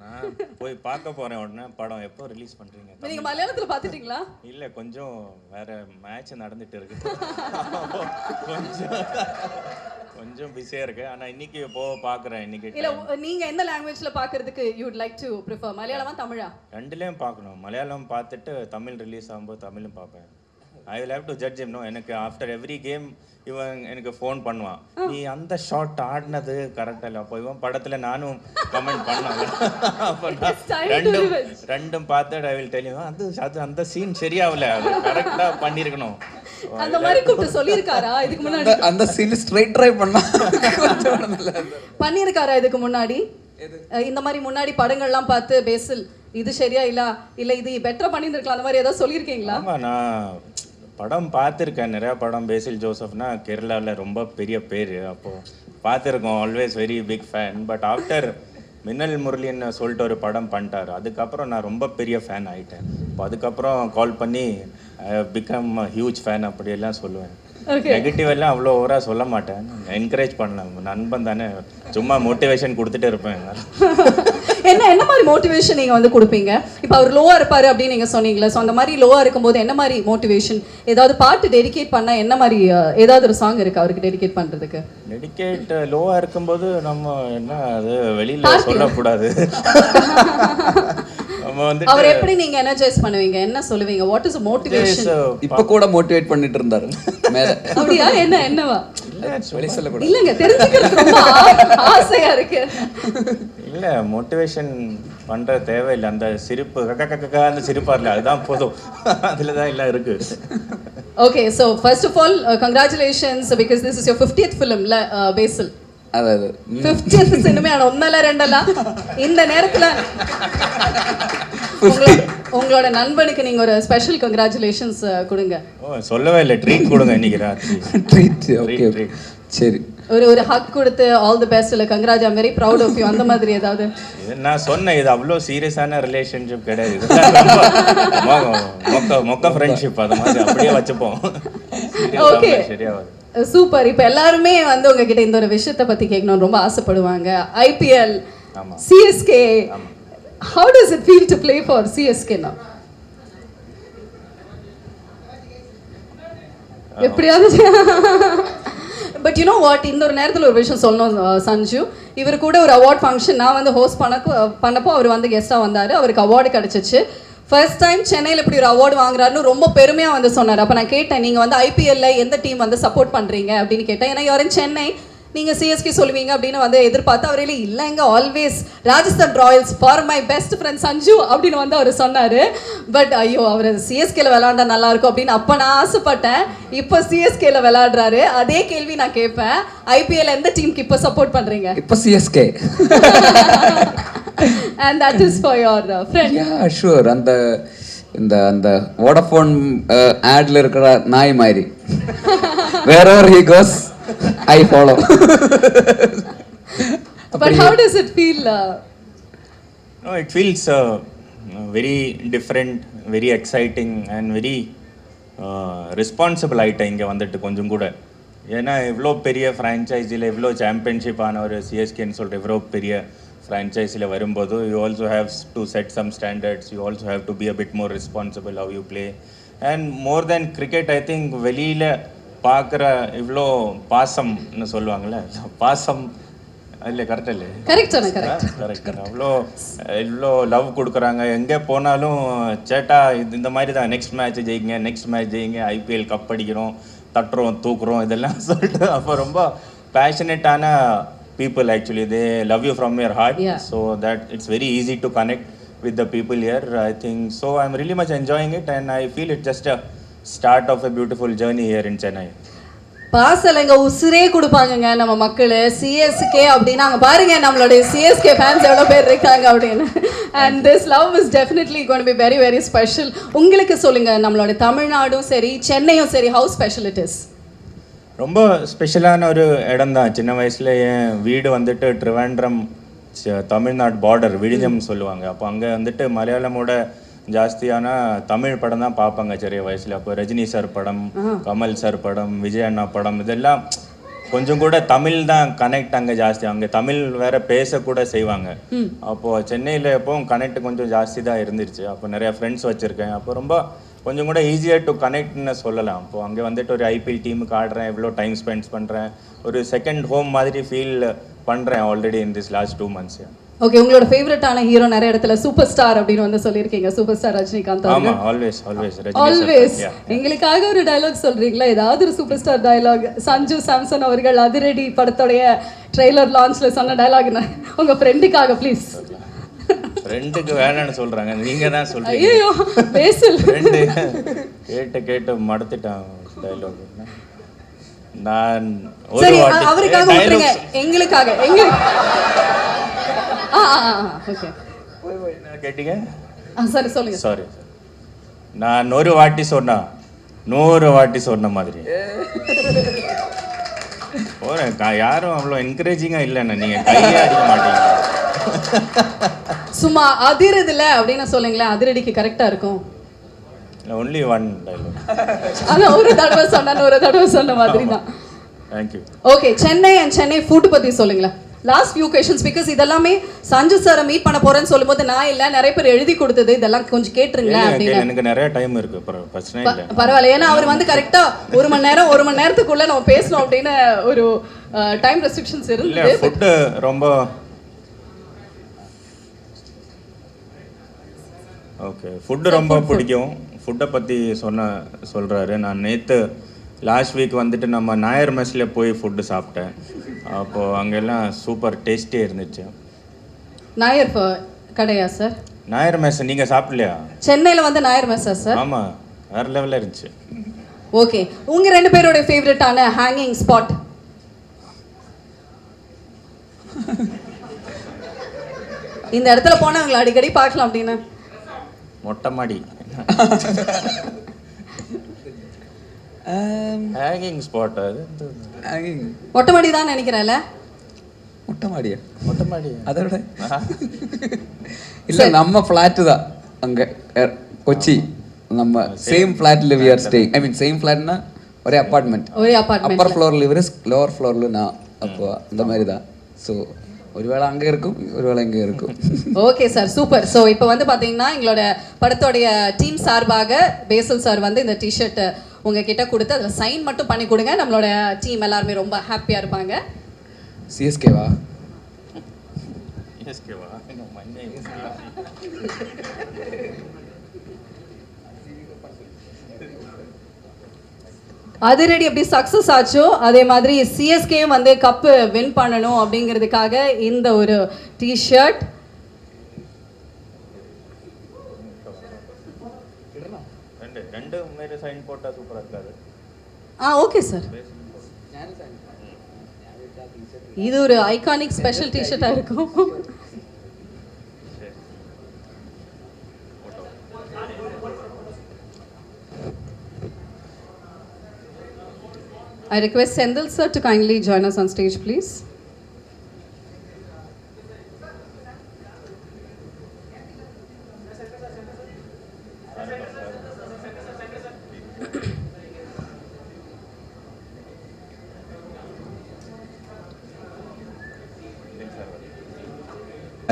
நான் போய் பார்க்க போறேன் உடனே படம் எப்போ ரிலீஸ் பண்றீங்க? நீங்க மலையாளத்துல பாத்துட்டீங்களா? இல்ல, கொஞ்சம் வேற மேட்ச் நடந்துட்டு இருக்கு. கொஞ்சம் பிஸியா இருக்கு. ஆனா இன்னைக்கு பார்க்குறேன். இன்னைக்கு இல்ல, நீங்க எந்த லாங்குவேஜ்ல பார்க்கிறதுக்கு you would like to prefer? மலையாளமா தமிழா? ரெண்டுலயும் பார்க்கணும். மலையாளம் பார்த்துட்டு தமிழ் ரிலீஸ் ஆகும்போது தமிழும் பார்ப்பேன். I will have to judge him. No, எனக்கு ஆஃப்டர் எவ்ரி கேம் இவன் எனக்கு ஃபோன் பண்ணுவான், நீ அந்த ஷாட் ஆடினது கரெக்டாக இல்லை. அப்போ இவன் படத்தில் நானும் கமெண்ட் பண்ணாங்க. அப்போ ரெண்டும் பார்த்து ஐ வில் டெல் யூ, அது அந்த சீன் சரியாகல, அது கரெக்டாக பண்ணியிருக்கணும். அந்த மாதிரி கூப்பிட்டு சொல்லியிருக்காரா இதுக்கு முன்னாடி? அந்த சீன் ஸ்ட்ரைட் ட்ரை பண்ணா பண்ணியிருக்காரா இதுக்கு முன்னாடி? இந்த மாதிரி முன்னாடி படங்கள்லாம் பார்த்து பேசில் இது சரியா இல்ல இது பெட்டரா பண்ணியிருந்திருக்கலாம், அந்த மாதிரி ஏதாவது சொல்லியிருக்கீங்களா? ஆமாம், நான் படம் பார்த்துருக்கேன். நிறையா படம். பேசில் ஜோசப்னா கேரளாவில் ரொம்ப பெரிய பேர். அப்போது பார்த்துருக்கோம். Always very big fan. But after Minnal முரளின்னு சொல்லிட்டு ஒரு படம் பண்ணிட்டார், அதுக்கப்புறம் நான் ரொம்ப பெரிய ஃபேன் ஆகிட்டேன். இப்போ அதுக்கப்புறம் கால் பண்ணி பிகம் ஹியூஜ் ஃபேன் அப்படியெல்லாம் சொல்லுவேன். நெகட்டிவ் எல்லாம் அவ்வளோ ஓவராக சொல்ல மாட்டேன், என்கரேஜ் பண்ணலாம். நண்பன் தானே, சும்மா மோட்டிவேஷன் கொடுத்துட்டே இருப்பேன். என்ன மாதிரி மோட்டிவேஷன் நீங்கள் வந்து கொடுப்பீங்க? இப்போ அவர் லோவாக இருப்பார் அப்படின்னு நீங்கள் சொன்னீங்களே, ஸோ அந்த மாதிரி லோவாக இருக்கும்போது என்ன மாதிரி மோட்டிவேஷன்? ஏதாவது பாட்டு டெடிகேட் பண்ணால் என்ன மாதிரி, ஏதாவது ஒரு சாங் இருக்குது அவருக்கு டெடிகேட் பண்ணுறதுக்கு? டெடிகேட் லோவாக இருக்கும்போது நம்ம என்ன அது வெளியில் சொல்லக்கூடாது. அவர் எப்படி நீங்க எனர்ஜைஸ் பண்ணுவீங்க? என்ன சொல்லுவீங்க? What is motivation? இப்ப கூட மோட்டிவேட் பண்ணிட்டு இருந்தாரு மேல. அப்படியா? என்னவா? வெளிய சொல்ல கூட இல்லங்க, தெரிஞ்சுக்கிறது ரொம்ப ஆசையா இருக்கு. இல்ல, மோட்டிவேஷன் பண்ற தேவையில்லை. அந்த சிரிப்பு அந்த சிரிப்பா இல்ல, அதுதான் போதும். அதுல தான் எல்லாம் இருக்கு. Okay, so first of all congratulations because this is your 50th film la Basil. அதாவது 50th சினிமா ஒன்னல ரெண்டல. இந்த நேரத்துல உங்களோட நண்பனுக்கு நீங்க ஒரு ஸ்பெஷல் கங்க்ராச்சுலேஷன்ஸ் கொடுங்க. சொல்லவே இல்லை, ட்ரீட் கொடுங்க இன்னைக்கு ராத்திரி. ட்ரீட். ஓகே, சரி. ஒரு ஹக் கொடுத்து ஆல் தி பெஸ்ட் இல்ல congrats, I am very proud of you அந்த மாதிரி ஏதாவது? நான் சொன்னேன், இது அவ்வளோ சீரியஸான ரிலேஷன்ஷிப் கிடையாது. மொக்க ஃப்ரெண்ட்ஷிப், அது மாதிரி அப்படியே வச்சுப்போம். ஓகே, சரியாவது. சூப்பர். இப்போ எல்லாருமே வந்து உங்ககிட்ட இந்த ஒரு விஷயத்தை பற்றி கேட்கணும்னு ரொம்ப ஆசைப்படுவாங்க. IPL, CSK, how does it feel to play for CSK now? எப்படியாவது பட் யூ நோ வாட், இந்த ஒரு நேரத்தில் ஒரு விஷயம் சொல்லணும் சஞ்சு. இவர் கூட ஒரு அவார்ட் ஃபங்க்ஷன் நான் வந்து ஹோஸ்ட் பண்ணப்போ அவர் வந்து கெஸ்ட்டாக வந்தார். அவருக்கு அவார்டு கிடச்சிச்சு. ஃபர்ஸ்ட் டைம் சென்னையில் இப்படி ஒரு அவார்டு வாங்குறாருன்னு ரொம்ப பெருமையாக வந்து சொன்னார். அப்போ நான் கேட்டேன், நீங்கள் வந்து ஐபிஎல்ல எந்த டீம் வந்து சப்போர்ட் பண்ணுறீங்க அப்படின்னு கேட்டேன். ஏன்னா யாரும் சென்னை, நீங்கள் சிஎஸ்கே சொல்லுவீங்க அப்படின்னு வந்து எதிர்பார்த்து அவர் இல்லைங்க always Rajasthan Royals for my best friend Sanju அப்படின்னு வந்து அவர் சொன்னார். பட் ஐயோ, அவர் சிஎஸ்கேல விளாண்டா நல்லா இருக்கும் அப்படின்னு அப்போ நான் ஆசைப்பட்டேன். இப்போ சிஎஸ்கேல விளையாடுறாரு. அதே கேள்வி நான் கேட்பேன், ஐபிஎல் எந்த டீமுக்கு இப்போ சப்போர்ட் பண்ணுறீங்க? இப்போ CSK. And that is for your friend. Yeah, sure. அந்த வோடஃபோன் ஆட்ல இருக்கிற நாய் மாதிரி wherever he goes I follow. But how does it feel? No, it feels very different, very exciting and very responsible ஆயிட்டேன் இங்கே வந்துட்டு கொஞ்சம் கூட. ஏன்னா இவ்வளோ பெரிய ஃப்ரான்ச்சைஸில் இவ்வளோ சாம்பியன்ஷிப் ஆன ஒரு சிஎஸ்கேன்னு சொல்லிட்டு இவ்வளோ பெரிய ஃப்ரான்ச்சைஸில் வரும்போது you also have to set some standards. You also have to be a bit more responsible how you play. And more than cricket, I think வெளியில் பார்க்குற இவ்வளோ பாசம்னு சொல்லுவாங்கள்ல, பாசம் இல்லை, கரெக்ட் இல்லை? கரெக்ட். இவ்வளோ லவ் கொடுக்குறாங்க. எங்கே போனாலும் சேட்டா இந்த மாதிரி தான், நெக்ஸ்ட் மேட்ச் ஜெயிங்க, ஐபிஎல் கப் அடிக்கிறோம், தட்டுறோம், தூக்குறோம், இதெல்லாம் சொல்லிட்டு அப்போ ரொம்ப பேஷனேட்டான people actually. They love you from your heart. Yeah. So that it's very easy to connect with the people here, I think. So I'm really much enjoying it, and I feel it's just a start of a beautiful journey here in Chennai. பாசலைங்க உசுரே கொடுப்பாங்கங்க நம்ம மக்கள். CSK அப்படின்னா அங்கே பாருங்க நம்மளுடைய CSK fans எவ்வளோ பேர் இருக்காங்க அப்படின்னு. And this love is definitely gonna be very very special. உங்களுக்கு சொல்லுங்க, நம்மளோட தமிழ்நாடும் சரி சென்னையும் சரி, ஹவு ஸ்பெஷல் இட் இஸ்? ரொம்ப ஸ்பெஷலான ஒரு இடம் தான். சின்ன வயசில் என் வீடு வந்துட்டு ட்ரிவாண்ட்ரம் தமிழ்நாடு பார்டர் விழிஞ்சம் சொல்லுவாங்க. அப்போ அங்கே வந்துட்டு மலையாளமோட ஜாஸ்தியான தமிழ் படம் தான் பார்ப்பாங்க சிறிய வயசில். அப்போ ரஜினி சார் படம், கமல் சார் படம், விஜய் அண்ணா படம், இதெல்லாம் கொஞ்சம் கூட தமிழ் தான் கனெக்ட் அங்கே ஜாஸ்தி. அங்கே தமிழ் வேற பேசக்கூட செய்வாங்க. அப்போது சென்னையில் எப்போவும் கனெக்ட் கொஞ்சம் ஜாஸ்தி தான் இருந்துருச்சு. அப்போ நிறையா ஃப்ரெண்ட்ஸ் வச்சுருக்கேன். அப்போ ரொம்ப கொஞ்சம் கூட ஈஸியாக டு கனெக்ட்னு சொல்லலாம். அப்போது அங்கே வந்துட்டு ஒரு ஐபிஎல் டீமுக்கு ஆடுறேன், எவ்வளோ டைம் ஸ்பெண்ட் பண்ணுறேன், ஒரு செகண்ட் ஹோம் மாதிரி ஃபீல் பண்ணுறேன் already in this last 2 months. Okay, உங்களோட ஃபேவரட்டான ஹீரோ நிறைய இடத்துல சூப்பர் ஸ்டார் அப்படின்னு வந்து சொல்லியிருக்கீங்க. Super star Rajinikanth. ஆமா, ஆல்வேஸ் ஆல்வேஸ். எங்களுக்காக ஒரு டயலாக் சொல்றீங்களா? ஏதாவது ஒரு super star dialogue. Sanju Samson அவர்கள் அதிரடி படத்தோடைய ட்ரெய்லர் லான்ச்ல சொன்ன டயலாக் உங்க ஃப்ரெண்டுக்காக ப்ளீஸ். ஃப்ரெண்டுக்கு வேணான்னு சொல்றாங்க, நீங்க தான் சொல்றீங்க. ஐயோ பேசல் ஃப்ரெண்டு கேட்டு மடத்திட்டான் டயலாக். நான் ஒரு சரி, வாட்டி அவருக்காக விட்டுருங்க, எங்களுக்காக ஓகே என்ன கேட்டீங்க? சரி சொல்லுங்க. சாரி, நான் ஒரு வாட்டி சொன்னா 100 வாட்டி சொன்ன மாதிரி. யாரும் அவ்வளோ என்கரேஜிங்கா இல்லைண்ணா, நீங்க கையே அடிக்க மாட்டீங்க. சும்மா அதிரதுல அப்படின்னு சொல்லுங்களேன், அதிரடிக்கு கரெக்டா இருக்கும். Only one dialogue. அதான் ஒரு தடவை சொன்னா ஒரு தடவை சொன்ன மாதிரி தான். Thank you. Okay, Chennai and Chennai food பத்தி சொல்லுங்களேன். லாஸ்ட் ஃபியூ கொஸ்டின்ஸ், பிகாஸ் இதெல்லாமே சஞ்சு சாரை மீட் பண்ண போறேன்னு சொல்லும்போது நான் இல்லை, நிறைய பேர் எழுதி கொடுத்தது, இதெல்லாம் கொஞ்சம் கேட்டுருங்களேன் அப்படின்னு. எனக்கு நிறைய டைம் இருக்கு, பிரச்சனை இல்லை. பரவாயில்ல, ஏன்னா அவர் வந்து கரெக்டா 1 மணி நேரத்துக்குள்ள நம்ம பேசணும் அப்படின்னு ஒரு டைம் ரெஸ்ட்ரிக்ஷன்ஸ் இருந்தது. ஃபுட் ரொம்ப ஓகே, ஃபுட்டு ரொம்ப பிடிக்கும். ஃபுட்டை பற்றி சொல்கிறாரு. நான் நேற்று லாஸ்ட் வீக் வந்துட்டு நம்ம நாயர் மெஸ்ஸில் போய் ஃபுட்டு சாப்பிட்டேன். அப்போது அங்கெல்லாம் சூப்பர் டேஸ்டியாக இருந்துச்சு. நாயர் கடையா சார்? நாயர் மெஸ் நீங்கள் சாப்பிடலையா? சென்னையில் வந்து நாயர் மெஸ்ஸா சார்? ஆமாம், வேறு லெவலில் இருந்துச்சு. ஓகே, உங்கள் 2 பேரோட ஃபேவரட்டான ஹேங்கிங் ஸ்பாட்? இந்த இடத்துல போனவங்களை அடிக்கடி பார்க்கலாம் அப்படின்னு. மொட்டை மாடி ஹேங்கிங் ஸ்பாட். அது மொட்டை மாடி தான் நினைக்கிறேன்ல. மொட்டை மாடியா? மொட்டை மாடி அதோட இல்லை, நம்ம ஃப்ளாட்டு தான் அங்கே கொச்சி. நம்ம சேம் ஃப்ளாட்ல we are staying. I mean same ஃப்ளாட்னா ஒரே அப்பார்ட்மெண்ட். அப்பர் ஃப்ளோரில் இவர், லோவர் ஃப்ளோரில் நான். அப்போ அந்த மாதிரி தான். ஸோ ஒருவேளை அங்கே இருக்கும், ஒருவேளை இங்கே இருக்கும். Okay sir, super. ஸோ இப்போ வந்து பார்த்தீங்கன்னா எங்களோட படத்தோடைய டீம் சார்பாக பேசல் சார் வந்து இந்த டிஷர்ட் உங்ககிட்ட கொடுத்து அதில் சைன் மட்டும் பண்ணி கொடுங்க. நம்மளோட டீம் எல்லாருமே ரொம்ப ஹாப்பியாக இருப்பாங்க. சிஎஸ்கேவா? சிஎஸ்கேவா? அதிரடி எப்படி சக்ஸஸ் ஆச்சோ அதே மாதிரி சிஎஸ்கேயும் வந்து கப்பு வின் பண்ணணும் அப்படிங்கிறதுக்காக இந்த ஒரு டிஷர்ட். ரெண்டு மேலே சைன் போட்டால் சூப்பராக இருக்காது. ஓகே சார், இது ஒரு ஐகானிக் ஸ்பெஷல் டிஷர்ட்டாக இருக்கும். I request Sendil sir to kindly join us on stage, please.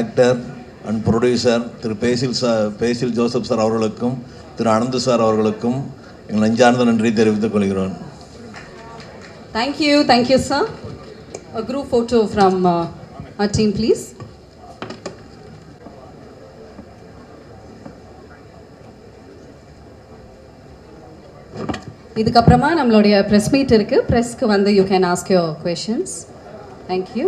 Actor and producer Thiru phase Joseph sir அவர்களுக்கும் திரு அனந்த் சார் அவர்களுக்கும் எங்கள் நெஞ்சார்ந்த நன்றி தெரிவித்துக் கொள்கிறோம். Thank you sir. A group photo from our team please. இதுக்கப்புறமா நம்மளுடைய ப்ரெஸ் மீட் இருக்குது. ப்ரெஸ்க்கு வந்து you can ask your questions. Thank you.